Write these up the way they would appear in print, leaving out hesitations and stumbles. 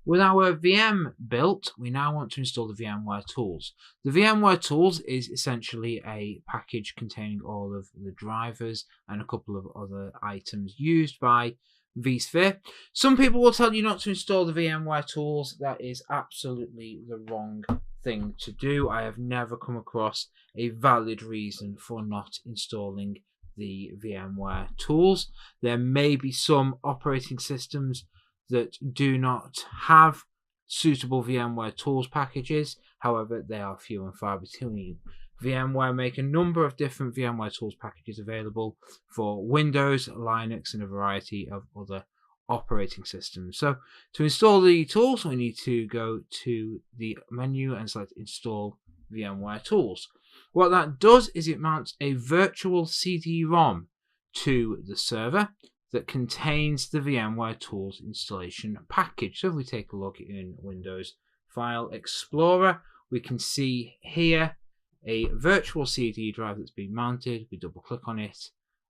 With our VM built, we now want to install the VMware Tools. The VMware Tools is essentially a package containing all of the drivers and a couple of other items used by vSphere. Some people will tell you not to install the VMware Tools. That is absolutely the wrong thing to do. I have never come across a valid reason for not installing the VMware Tools. There may be some operating systems that do not have suitable VMware Tools packages. However, they are few and far between. VMware make a number of different VMware Tools packages available for Windows, Linux, and a variety of other operating systems. So to install the tools, we need to go to the menu and select Install VMware Tools. What that does is it mounts a virtual CD-ROM to the server that contains the VMware Tools installation package. So if we take a look in Windows File Explorer, we can see here a virtual CD drive that's been mounted. We double click on it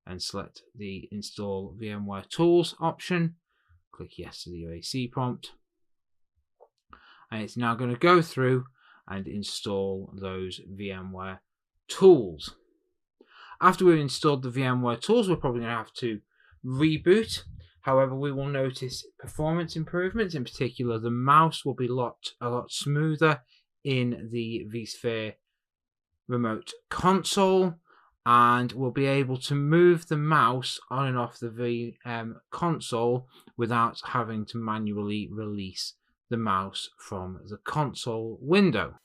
and select the Install VMware Tools option. Click yes to the UAC prompt. And it's now going to go through and install those VMware Tools. After we've installed the VMware Tools, we're probably going to have to reboot. However, we will notice performance improvements. In particular, the mouse will be a lot smoother in the vSphere remote console, and we'll be able to move the mouse on and off the VM console without having to manually release the mouse from the console window.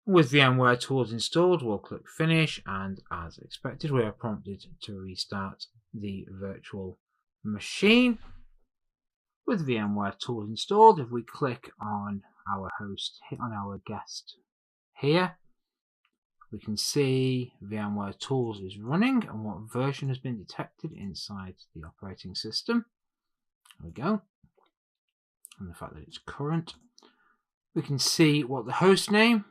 With VMware Tools installed, we'll click Finish, and as expected, we are prompted to restart the virtual machine. With VMware Tools installed, if we click on our host, on our guest here, we can see VMware Tools is running and what version has been detected inside the operating system. There we go. And the fact that it's current. We can see what the host name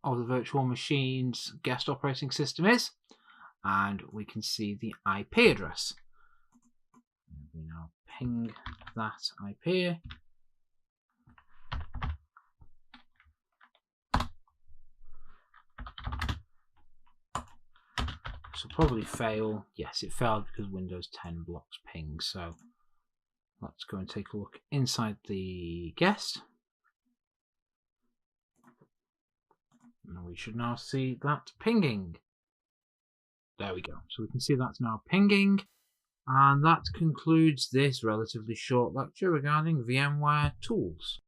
of the virtual machine's guest operating system is, and we can see the IP address. We now ping that IP. This will probably fail. Yes, it failed because Windows 10 blocks ping. So let's go and take a look inside the guest. And we should now see that pinging. There we go. So we can see that's now pinging. And that concludes this relatively short lecture regarding VMware Tools.